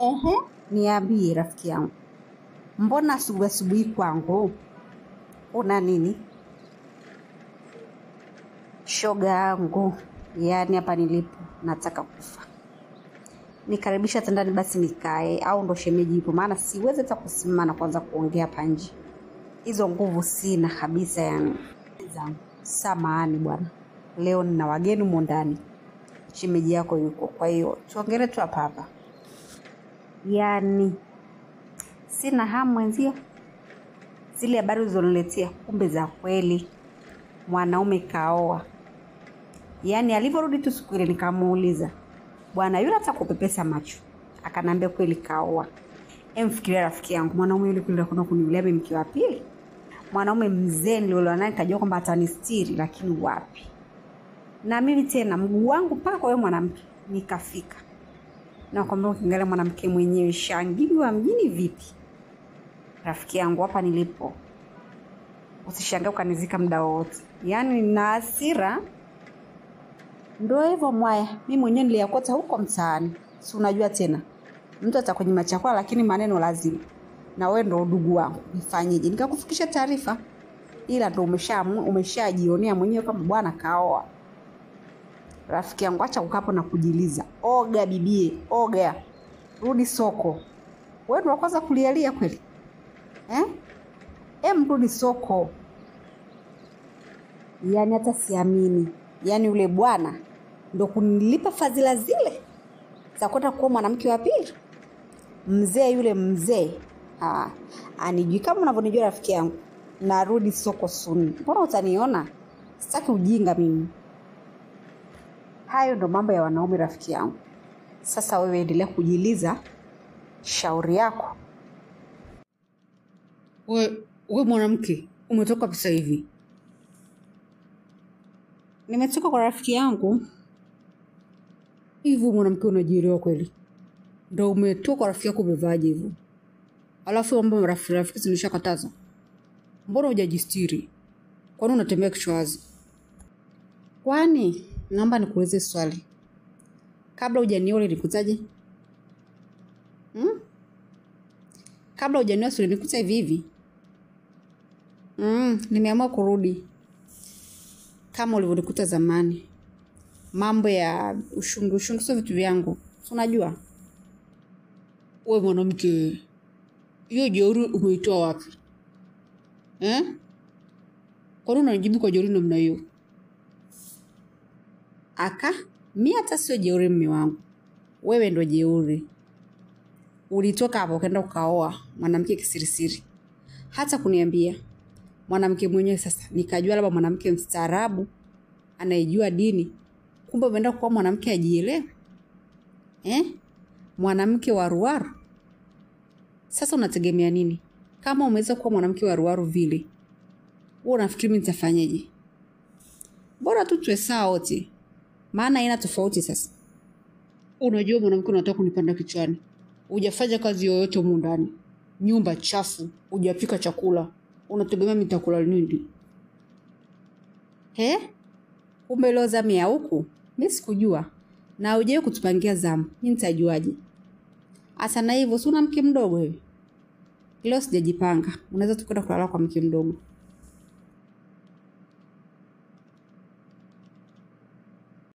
Ehe, niambie rafiki yangu. Mbona asubuhi kwangu? Una nini? Shoga yangu, yani hapa nilipo nataka kufa. Nikaribisha tandani basi nikae au ndo shemeji ipo, maana siwezi hata kusimama na kuanza kuongea hapa nje. Hizo nguvu sina kabisa yani. Samahani bwana. Leo nina wageni mondani. Shemeji yako yuko. Kwa hiyo tuongele tu hapa. Yani sina hamu mwenzio. Zile habari ulizoniletea kumbe za kweli. Mwanaume kaoa. Yani alivyorudi tu siku ile nikamuuliza, bwana yule atakupepesa macho. Akanambia kweli kaoa. Emfikiria rafiki yangu, mwanaume yule kule kuna kuniulia mke wa pili. Mwanaume mzee niliolewa naye kajua kwamba atanistiri, lakini wapi. Na mimi tena mguu wangu mpaka kwa yule mwanamke nikafika. Na kwamba ukiangalia mwanamke mwenyewe shangili wa mjini vipi? Rafiki yangu hapa nilipo. Usishangae ukanizika muda wote. Yani na hasira. Ndio hivyo mwaya. Mimi mwenyewe niliyakota huko mtaani. Si unajua tena. Mtu atakunyima chakula lakini maneno lazima. Na wewe ndio ndugu wangu. Nifanyeje? Nikakufikisha taarifa. Ila ndio umeshajionea mwenyewe kama bwana kaoa. Rafiki yangu acha ukapo na kujiliza. Oga bibie, oga. Rudi soko. Wewe ndio kwanza kulialia kweli? Rudi soko. Yani hata siamini. Yani yule bwana ndo kunilipa fadhila zile za kwenda kuoa mwanamke wa pili. Mzee yule mzee. Anijui kama unavyonijua rafiki yangu. Narudi soko soon. Mbona utaniona? Sitaki ujinga mimi. Hayo ndo mambo ya wanaume rafiki yangu. Sasa wewe endelea kujiliza shauri yako. Wewe mwanamke, umetoka pesa hivi? Nimetoka kwa rafiki yangu. Hivyo mwanamke unajielewa kweli? Ndio umetoka kwa rafiki yako umevaaje hivyo? Alafu mambo rafiki zinishakataza. Mbona hujajistiri? Kwani unatembea kichwa wazi? Kwani naomba nikuulize swali. Kabla hujanioa ulikutaje? Kabla hujanioa ulinikuta hivi? Nimeamua kurudi kama ulivyonikuta zamani. Mambo ya ushungu sio vitu vyangu. Unajua? Wewe mwanamke, hiyo jeuri umeitoa wapi? Kwa nini unajibu kwa jeuri namna hiyo? Mimi hata sio jeuri mume wangu. Wewe ndo jeuri. Ulitoka hapo ukaenda ukaoa mwanamke kisirisiri. Hata kuniambia mwanamke mwenyewe sasa nikajua labda mwanamke mstaarabu anayejua dini. Kumbe umeenda kuoa mwanamke ajielewe. Mwanamke waruwaru. Sasa unategemea nini? Kama umeweza kuwa mwanamke waruwaru vile, wewe unafikiri mimi nitafanyaje? Bora tu tuwe sawa wote. Maana haina tofauti sasa. Unajua mwanamke unataka kunipanda kichwani. Hujafanya kazi yoyote humu ndani. Nyumba chafu, hujapika chakula. Unategemea mimi nitakula nini? Kumbe leo zamu ya huku? Mimi sikujua. Na hujaye kutupangia zamu. Mimi nitajuaje? Asa na hivyo si una mke mdogo wewe? Leo sijajipanga. Unaweza tukwenda kulala kwa mke mdogo.